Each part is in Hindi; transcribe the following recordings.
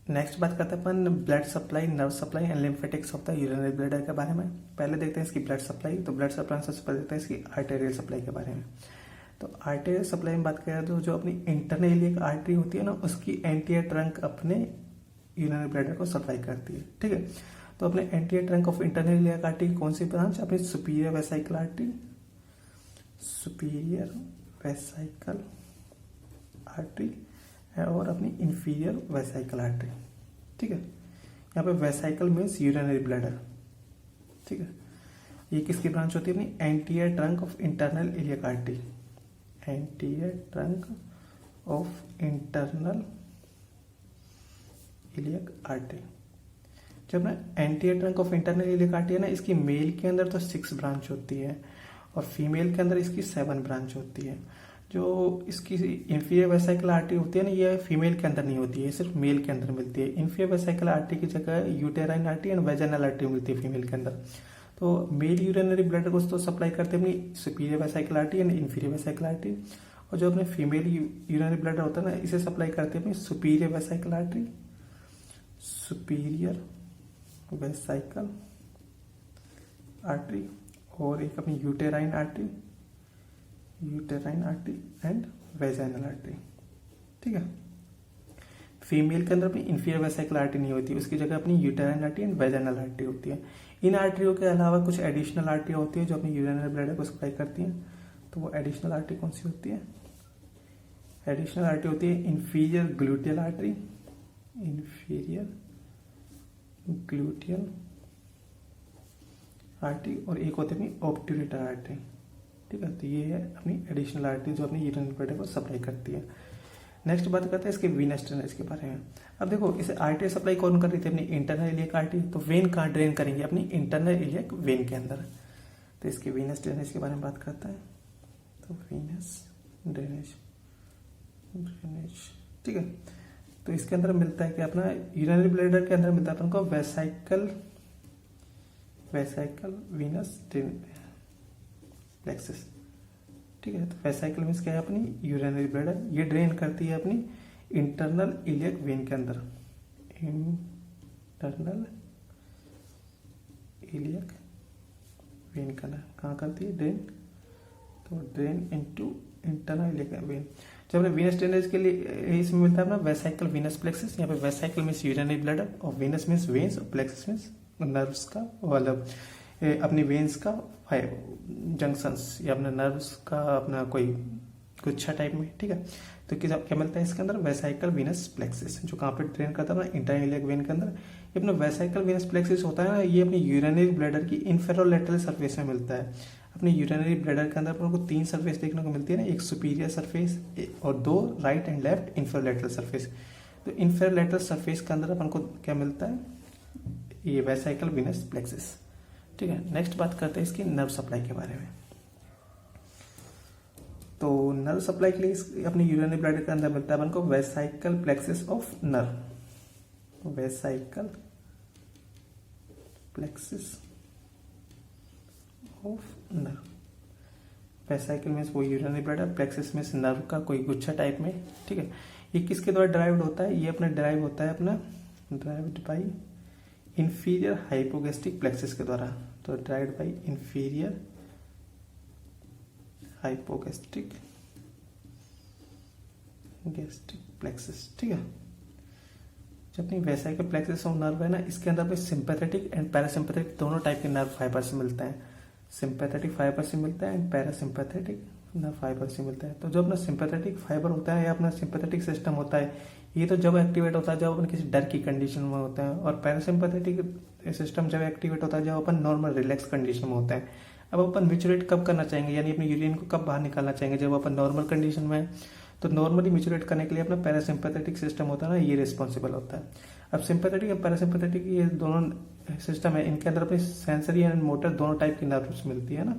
नेक्स्ट बात करते हैं अपन blood supply, nerve supply and lymphatics of the urinary bladder के बारे में। पहले देखते हैं इसकी ब्लड सप्लाई। तो ब्लड सप्लाई सबसे पहले देखते हैं इसकी आर्टेरियल सप्लाई के बारे में। तो आर्टेरियल सप्लाई में बात करें तो जो अपनी इंटरनल इलियक आर्टरी होती है ना, उसकी एंटीयर ट्रंक अपने यूरिनरी ब्लैडर को सप्लाई करती है। ठीक है, तो अपने anterior trunk of internal iliac artery कौन सी ब्रांच? अपनी superior vesicle artery, superior vesicle artery और अपनी इंफीरियर वेसाइकल आर्टरी। ठीक है, यहाँ पे वेसाइकल मीन्स यूरिनरी ब्लैडर। ठीक है, ये किसकी ब्रांच होती है? अपनी anterior trunk of internal iliac artery, anterior trunk of internal iliac artery. जब ना anterior trunk of internal iliac artery है ना, इसकी मेल के अंदर तो 6 ब्रांच होती है और फीमेल के अंदर इसकी 7 ब्रांच होती है। जो इसकी इंफीरियर वेसाइकल आर्टरी होती है ना, ये फीमेल के अंदर नहीं होती है, सिर्फ मेल के अंदर मिलती है। इंफीरियर वेसाइकल आर्टरी की जगह uterine artery and vaginal artery मिलती है फीमेल के अंदर। तो मेल यूरिनरी ब्लैडर को तो सप्लाई करते हैं अपनी superior vesicle artery and inferior vesicle artery, और जो अपने फीमेल यूरिनरी ब्लैडर होता है ना, इसे सप्लाई करते हैं अपनी superior vesicle artery, superior vesicle artery, और एक अपनी uterine artery, uterine artery and vaginal artery. ठीक है, फीमेल के अंदर अपनी इंफीरियर वेसाइकल आर्टरी नहीं होती, उसकी जगह अपनी uterine artery and vaginal artery होती है। इन आर्टरियों के अलावा कुछ एडिशनल आर्टरी होती है जो अपनी यूरिनरी ब्लैडर को सप्लाई करती हैं। तो वो एडिशनल आर्टरी कौन सी होती है? एडिशनल आर्टरी होती है inferior gluteal artery, inferior gluteal artery, और एक होती है अपनी ऑब्ट्यूरेटर आर्टरी। ठीक है, तो ये है अपनी एडिशनल आर्टरी जो अपनी यूरिनरी ब्लैडर को सप्लाई करती है। नेक्स्ट बात करते हैं इसके वीनस ड्रेनेज के बारे में। अब देखो, इसे आर्टरी सप्लाई कौन कर रही थी? अपनी इंटरनल इलियक आर्टरी। तो वेन कहाँ ड्रेन करेंगे? अपनी इंटरनल इलियक वेन के अंदर। तो इसके वीनस ड्रेनेज के बारे में बात करते हैं। तो वीनस ड्रेनेज, ड्रेनेज। ठीक है, तो इसके अंदर मिलता है कि अपना यूरिनरी ब्लैडर के अंदर मिलता है अपन को वेसाइकल, वेसाइकल वीनस प्लेक्सिस। ठीक है, तो वेसाइकल मींस क्या है? अपनी यूरिनरी ब्लैडर, ये ड्रेन करती है अपनी इंटरनल इलियक वेन के अंदर, इंटरनल इलियक वेन के अंदर। कहाँ करती है? ड्रेन। तो drain into internal iliac when. जब वीनस ड्रेनेज के लिए इसमें मिलता है अपना वेसाइकल वीनस प्लेक्सिस। यहाँ पे वेसाइकल मींस यूरिनरी ब्लैडर और वीनस मींस वेन्स और प्लेक्सिस मींस नर्व्स का, मतलब अपनी वेन्स का जंक्शंस या अपने नर्व्स का अपना कोई गुच्छा टाइप में। ठीक है, तो क्या मिलता है इसके अंदर? वेसाइकल वीनस प्लेक्सिस, जो कहाँ पे ड्रेन करता है ना, इंटरनल इलियक वेन के अंदर। ये अपना वेसाइकल वीनस प्लेक्सिस होता है ना, ये अपनी यूरिनरी ब्लैडर की इंफेरोलेटरल सरफेस में मिलता है। अपनी यूरिनरी ब्लैडर के अंदर अपन को 3 सरफेस देखने को मिलती है ना, एक सुपीरियर सरफेस और 2 राइट एंड लेफ्ट इंफेरोलेटरल सरफेस। तो इंफेरोलेटरल सरफेस के अंदर अपन को क्या मिलता है? ये वेसाइकल वीनस प्लेक्सिस। ठीक है, नेक्स्ट बात करते हैं इसकी नर्व सप्लाई के बारे में। तो नर्व सप्लाई के लिए अपनी यूरिनरी ब्लैडर के अंदर मिलता है अपन को vesical plexus of nerve, vesical plexus of nerve. Vesical means वो urinary bladder, plexus means nerve का कोई गुच्छा टाइप में। ठीक है, ये किसके द्वारा ड्राइव्ड होता है? ये अपना ड्राइव होता है अपना derived by inferior hypogastric plexus के द्वारा। तो derived by inferior hypogastric gastric plexus. ठीक है, जो अपनी वेसाइकल प्लेक्सिस ऑफ नर्व है ना, इसके अंदर पे सिंपैथेटिक एंड पैरासिम्पैथेटिक दोनों टाइप के नर्व फाइबर से मिलते हैं। सिंपैथेटिक फाइबर से मिलता है एंड पैरासिम्पैथेटिक नर्व फाइबर से मिलता है। तो जो अपना सिंपैथेटिक फाइबर होता है या अपना सिंपैथेटिक सिस्टम होता है, ये तो जब एक्टिवेट होता है जब अपन किसी डर की कंडीशन में होते हैं, और पैरासिम्पैथेटिक सिस्टम जब एक्टिवेट होता है जब अपन नॉर्मल रिलैक्स कंडीशन में होते हैं। अब अपन मिचुरेट कब करना चाहेंगे, यानी अपनी यूरिन को कब बाहर निकालना चाहेंगे? जब अपन नॉर्मल कंडीशन में है। तो नॉर्मली मिचुरेट करने के लिए अपना पैरासिम्पैथेटिक सिस्टम होता है ना, ये रिस्पॉन्सिबल होता है। अब सिंपैथेटिक और पैरासिम्पैथेटिक ये दोनों सिस्टम है, इनके अंदर अपनी सेंसरी एंड मोटर दोनों टाइप की नर्व्स मिलती है ना।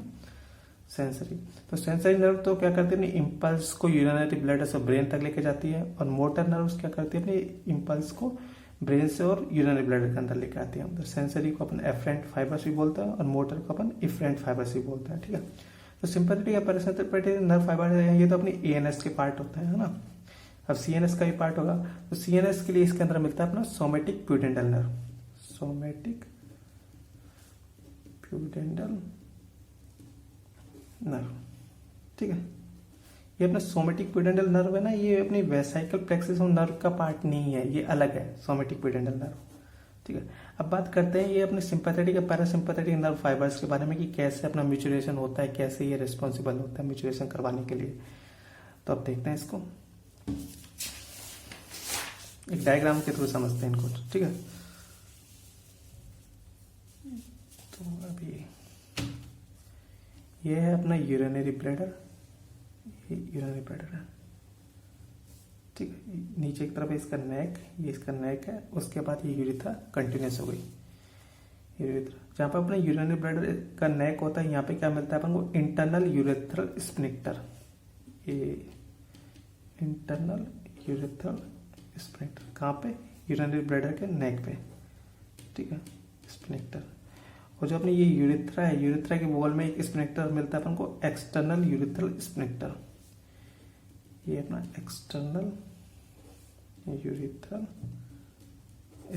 सेंसरी, तो सेंसरी नर्व तो क्या करती है? अपनी इम्पल्स को यूरिनरी ब्लैडर से ब्रेन तक लेके जाती है, और मोटर नर्व्स क्या करती है? अपनी इम्पल्स को ब्रेन से और यूरिनरी ब्लैडर के अंदर लेके आती है। तो सेंसरी को अपन एफरेंट फाइबर्स भी बोलता है और मोटर को अपन इफरेंट फाइबर्स भी बोलता है। ठीक है, तो सिंपैथेटिक या पैरासिम्पैथेटिक नर्व फाइबर है, ये तो अपनी एएनएस के पार्ट होता है ना। अब सीएनएस का भी पार्ट होगा, तो सीएनएस के लिए इसके अंदर मिलता है अपना सोमेटिक प्यूडेंटल नर्व, सोमेटिक प्यूडेंटल नर्व, ठीक है। ये अपना सोमेटिक प्यूडेंटल नर्व है ना, ये अपनी वेसाइकल प्लेक्सस नर्व का पार्ट नहीं है, ये अलग है सोमेटिक प्यूडेंटल नर्व, ठीक है। अब बात करते हैं ये अपने सिंपैथेटिक और पैरासिम्पैथेटिक नर्व फाइबर्स के बारे में कि कैसे अपना म्यूचुरेशन होता है, कैसे ये रिस्पॉन्सिबल होता है म्यूचुरेशन करवाने के लिए। तो अब देखते हैं इसको एक डायग्राम के थ्रू समझते हैं इनको, ठीक है। तो अभी ये है अपना यूरिनरी ब्लैडर, ये यूरिनरी ब्लैडर है, ठीक है। नीचे की तरफ इसका नेक, ये इसका नेक है, उसके बाद ये यूरिथ्रा कंटिन्यूस हो गई, यूरिथ्रा। जहाँ पर अपने यूरिनरी ब्लैडर का नेक होता है, यहाँ पे क्या मिलता है अपन को, इंटरनल यूरेथ्रल स्फिंक्टर, ये इंटरनल यूरेथ्रल स्फिंक्टर कहाँ पे, यूरिनरी ब्लैडर के नेक पे, ठीक है, स्फिंक्टर। और जो अपनी ये यूरेथ्रा है, यूरेथ्रा के वॉल में एक स्फिंक्टर मिलता है अपन को, एक्सटर्नल यूरेथ्रल स्फिंक्टर, ये अपना एक्सटर्नल यूरेथ्रल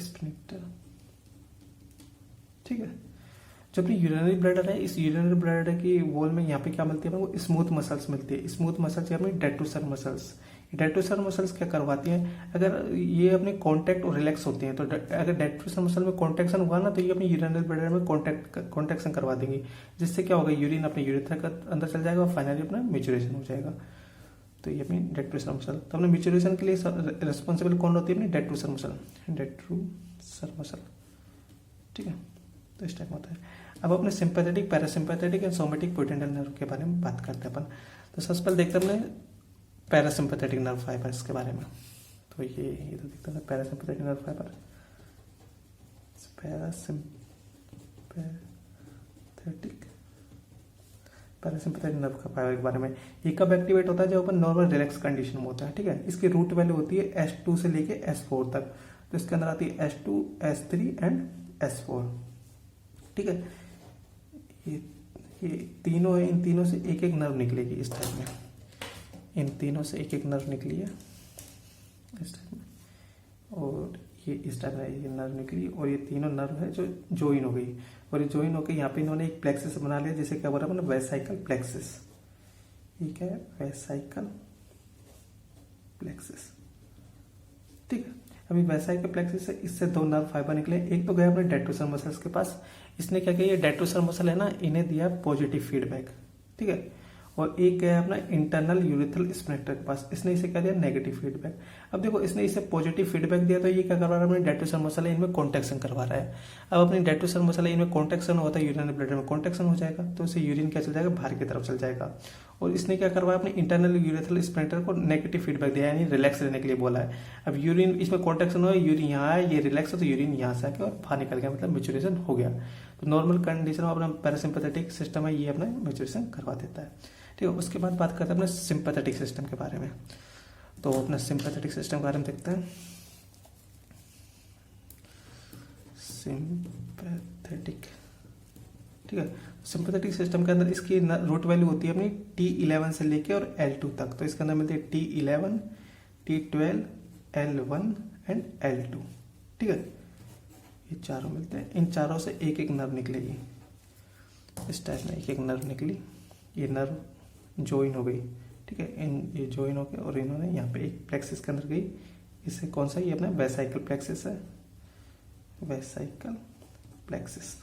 स्फिंक्टर, ठीक है। जो अपनी यूरिनरी ब्लैडर है, इस यूरिनरी ब्लैडर की वॉल में यहाँ पे क्या मिलती है, वो स्मूथ मसल्स मिलती है। स्मूथ मसल्स अपनी डेटूसर मसल्स, डेटूसर मसल्स क्या करवाती हैं, अगर ये अपने कॉन्टैक्ट और रिलैक्स होती हैं, तो अगर डेटूसर मसल में कॉन्ट्रैक्शन हुआ ना, तो ये अपनी यूरिनरी ब्लैडर में कॉन्ट्रैक्शन करवा देंगी, जिससे क्या होगा, यूरिन अपने यूरेथ्रा के अंदर चल जाएगा और फाइनली अपना मैच्योरेशन हो जाएगा। तो ये अपनी डेटूसर मसल, तो अपने मैच्योरेशन के लिए रिस्पॉन्सिबल कौन होती है, अपनी डेटूसर मसल, डेटूसर मसल, ठीक है। तो इस टाइप होता है। अब अपने sympathetic, parasympathetic and somatic प्यूडेंटल nerve के बारे में बात करते हैं अपन। तो सबसे पहले देखते हैं अपने पैरासिम्पैथेटिक नर्व फाइबर्स के बारे में। तो ये तो देखते हैं parasympathetic nerve fibre, parasympathetic nerve का फाइबर के बारे में। ये कब एक्टिवेट होता है, जब अपन नॉर्मल रिलैक्स कंडीशन में होता है, ठीक है। इसकी रूट वैल्यू होती है S2 से लेके S4 तक, तो इसके अंदर आती है S2, S3 एंड S4, ठीक है। ये तीनों है, इन तीनों से एक एक नर्व निकलेगी इस टाइप में, इन तीनों से एक एक नर्व निकली है इस टाइप में, और ये इस टाइप में ये नर्व निकली, और ये तीनों नर्व है जो ज्वाइन हो गई, और ये ज्वाइन होकर यहाँ पे इन्होंने एक प्लेक्सिस बना लिया, जिसे क्या बोला अपने वेसाइकल प्लेक्सिस। ये क्या है, वेसाइकल प्लेक्सिस, ठीक है। अभी वेसाइकल प्लेक्सिस से इससे दो नर्व फाइबर निकले, एक तो गया अपने डेटूसर मसल्स के पास, इसने क्या किया, ये डेटूसर मसल है ना, इन्हें दिया पॉजिटिव फीडबैक, ठीक है। और एक गया अपना इंटरनल यूरेथ्रल स्फिंक्टर के पास, इसने इसे क्या दिया, नेगेटिव फीडबैक। अब देखो इसने इसे पॉजिटिव फीडबैक दिया, तो ये क्या करवा रहा है, अपने डेटूसर मसल है इनमें कॉन्ट्रैक्शन करवा रहा है। अब अपनी डेटूसर मसल है इनमें कॉन्ट्रैक्शन होता है, यूरिनरी ब्लैडर में कॉन्ट्रैक्शन हो जाएगा, तो इसे यूरिन क्या चल जाएगा, बाहर की तरफ चल जाएगा। और इसने क्या करवाया, अपने इंटरनल यूरेथ्रल स्फिंक्टर को नेगेटिव फीडबैक दिया, यानी रिलैक्स रहने के लिए बोला है। अब यूरिन इसमें कॉन्ट्रैक्शन हो, यूरिन यहाँ आया, ये रिलैक्स है, तो यूरिन यहाँ से आके और बाहर निकल गया, मतलब मैच्योरेशन हो गया। तो नॉर्मल कंडीशन में अपना पैरासिम्पैथेटिक सिस्टम है, ये अपना मैच्योरेशन करवा देता है, ठीक है। उसके बाद बात करते हैं अपने सिंपैथेटिक सिस्टम के बारे में। तो अपना सिंपैथेटिक सिस्टम के बारे में देखते हैं। सिंपैथेटिक, ठीक है। सिंपैथेटिक सिस्टम के अंदर इसकी रूट वैल्यू होती है अपनी T11 से लेके और L2 तक, तो इसके अंदर मिलती है T11, T12, L1 and L2, ठीक है। ये चारों मिलते हैं, इन चारों से एक एक नर्व निकलेगी, इस टाइप में एक एक नर्व निकली, ये नर्व ज्वाइन हो गई, ठीक है। ये ज्वाइन हो गए और इन्होंने यहाँ पे एक प्लेक्सिस के अंदर गई, इससे कौन सा, ये अपना वेसाइकल प्लेक्सिस है, वेसाइकल प्लेक्सिस,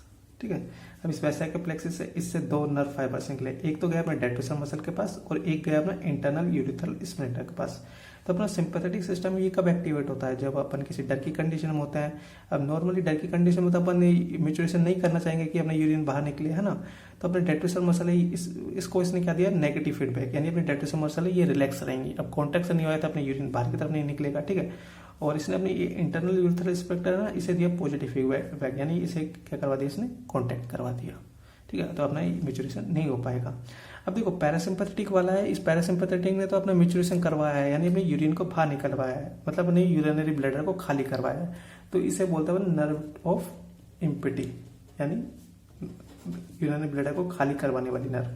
ठीक है। अब इस वेसाइकल प्लेक्सिस से इससे दो नर्व फाइबर्स निकले, एक तो गया अपना डेटूसर मसल के पास और एक गया अपना इंटरनल यूरेथ्रल स्फिंक्टर के पास। तो अपना सिंपैथेटिक सिस्टम ये कब एक्टिवेट होता है, जब अपन किसी डर की कंडीशन में होता है। अब नॉर्मली डर की कंडीशन में तो अपन मैच्योरेशन नहीं करना चाहेंगे कि अपना यूरिन बाहर निकले, है ना। तो अपने डेटूसर मसल है, इसको इसने क्या दिया, नेगेटिव फीडबैक, यानी अपने डेटूसर मसल है ये रिलैक्स रहेंगी। अब कॉन्ट्रैक्शन नहीं होया तो अपने यूरिन बाहर की तरफ नहीं निकलेगा, ठीक है। और इसने अपनी इंटरनल यूरेथ्रल स्फिंक्टर है ना, इसे दिया पॉजिटिव फीडबैक, यानी इसे क्या करवा दिया, इसने कॉन्टैक्ट करवा दिया, ठीक है। तो अपना मैच्योरेशन नहीं हो पाएगा। अब देखो पैरासिम्पैथेटिक वाला है, इस पैरासिम्पैथेटिक ने तो अपना मैच्योरेशन करवाया है, यानी अपने यूरिन को बाहर निकलवाया है, मतलब अपने यूरिनरी ब्लैडर को खाली करवाया है। तो इसे बोलते हैं नर्व ऑफ इम्पिटी, यानी यूरिनरी ब्लैडर को खाली करवाने वाली नर्व,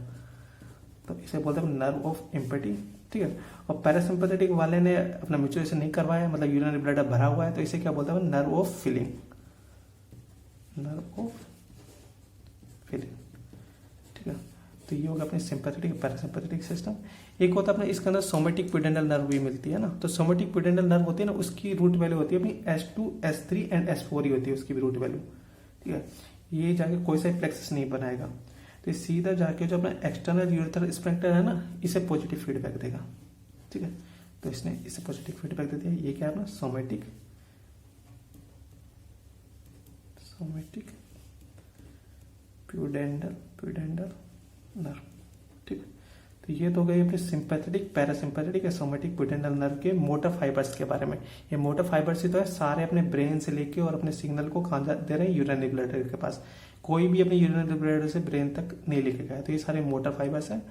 तो इसे बोलते हैं नर्व ऑफ इम्पिटी। ठीक है। और पैरासिम्पथेटिक वाले ने अपना मैच्योरेशन नहीं करवाया, मतलब यूरिनरी ब्लडर भरा हुआ है, तो इसे क्या बोलते हैं, nerve of feeling, nerve of feeling, ठीक है। तो ये होगा अपने सिंपैथेटिक पैरासिम्पैथेटिक सिस्टम। एक होता है अपने इसके अंदर सोमेटिक पिडेंडल नर्व भी मिलती है ना, तो सोमेटिक पिडेंडल नर्व होती है ना, उसकी रूट वैल्यू होती है अपनी S2 S3 एंड S4 ही होती है उसकी भी रूट वैल्यू, ठीक है। ये जाके कोई सा प्लेक्सस नहीं बनाएगा, तो ये सीधा जाके जो अपना एक्सटर्नल यूरेथ्रल स्फिंक्टर है ना, इसे पॉजिटिव फीडबैक देगा, ठीक है। तो इसने इसे पॉजिटिव फीडबैक दे दिया। ये क्या है अपना सोमेटिक पिडेंडल नर्व, ठीक है। तो ये तो गई अपने सिंपैथेटिक पैरासिम्पैथेटिक या सोमेटिक पिडेंडल नर्व के मोटर फाइबर्स के बारे में। ये मोटर फाइबर्स ही तो है, सारे अपने ब्रेन से लेके और अपने सिग्नल को कहाँ दे रहे हैं, यूरिनरी ब्लडर के पास। कोई भी अपने यूरिनरी ब्लडर से ब्रेन तक नहीं लेके गया, तो ये सारे मोटर फाइबर्स हैं।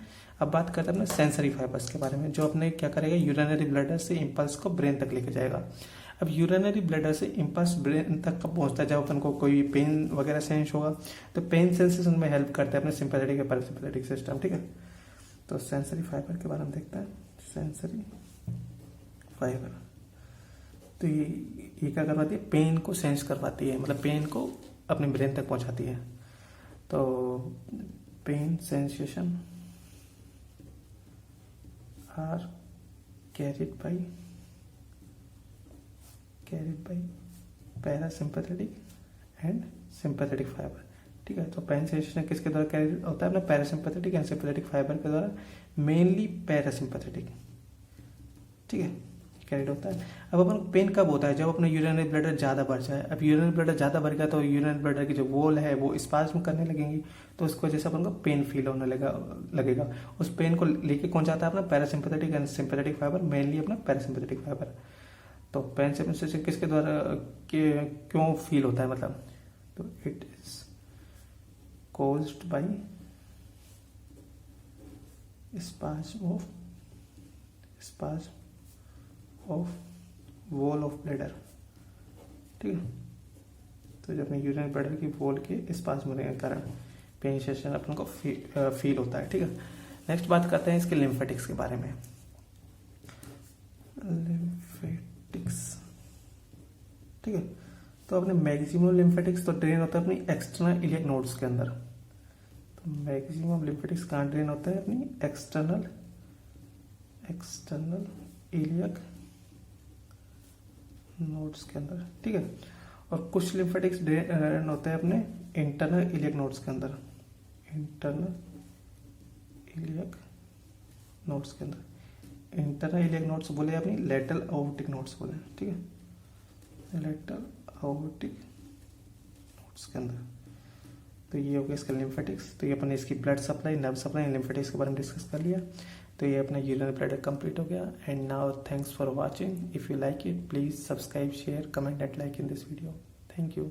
अब बात करते हैं अपने सेंसरी फाइबर्स के बारे में, जो अपने क्या करेगा, यूरिनरी ब्लडर से इंपल्स को ब्रेन तक लेके जाएगा। अब यूरिनरी ब्लडर से इंपल्स ब्रेन तक कब पहुंचता है, जब अपन को कोई पेन वगैरह सेंस होगा, तो पेन सेंसेशन में हेल्प करता है अपने सिंपैथेटिक या पैरासिम्पैथेटिक सिस्टम, ठीक है। तो सेंसरी फाइबर के बारे में देखते हैं। सेंसरी फाइबर, तो ये क्या करवाती है, पेन को सेंस करवाती है, मतलब पेन को अपने ब्रेन तक पहुंचाती है। तो pain sensation are carried by parasympathetic and sympathetic fiber, ठीक है। तो पेन सेंसेशन किसके द्वारा कैरी होता है, अपना पैरासिम्पैथेटिक एंड सिंपैथेटिक फाइबर के द्वारा, मेनली पैरासिम्पैथेटिक, ठीक है, कैरिड होता है। अब अपन पेन कब होता है, जब अपना यूरिनरी ब्लडर ज्यादा बढ़ जाए। अब यूरिनरी ब्लडर ज्यादा बढ़ गया तो यूरिनरी ब्लडर की जो वॉल है वो स्पाज्म करने लगेंगी, तो उसकी वजह से अपन को पेन फील होने लगेगा। उस पेन को लेके कौन जाता है, अपना parasympathetic and sympathetic fibre, mainly अपना पैरासिम्पैथेटिक फाइबर। तो पेन सेंसेशन किसके द्वारा क्यों फील होता है, मतलब, तो it is caused by spasm of wall of bladder, ठीक है। तो जब यूरिनरी ब्लडर की वॉल के स्पाज्म होने के कारण पेन सेंसेशन अपन को फील होता है, ठीक है। नेक्स्ट बात करते हैं इसके लिम्फेटिक्स के बारे में। लिम्फेटिक्स, ठीक है। तो अपने मैक्सिमम लिम्फेटिक्स तो ड्रेन होता है अपनी एक्सटर्नल इलियक नोड्स के अंदर। तो मैक्सिमम लिम्फेटिक्स कहाँ ड्रेन होता है, अपनी एक्सटर्नल इलियक नोड्स के अंदर, ठीक है। और कुछ लिम्फेटिक्स ड्रेन होते हैं अपने इंटरनल इलियक नोड्स के अंदर, इंटरनल इलियक नोड्स के अंदर। इंटरनल इलियक नोड्स बोले अपनी लेटरल एओर्टिक नोड्स बोले, ठीक है, लेटरल एओर्टिक नोड्स के अंदर। तो ये हो गया इसका लिम्फेटिक्स। तो ये अपने इसकी blood supply, nerve supply, lymphatics के बारे में डिस्कस कर लिया। तो ये अपना यूरिनरी ब्लडर कंप्लीट हो गया। And now thanks for watching. If you like it please subscribe, share, comment and like in this video. Thank you.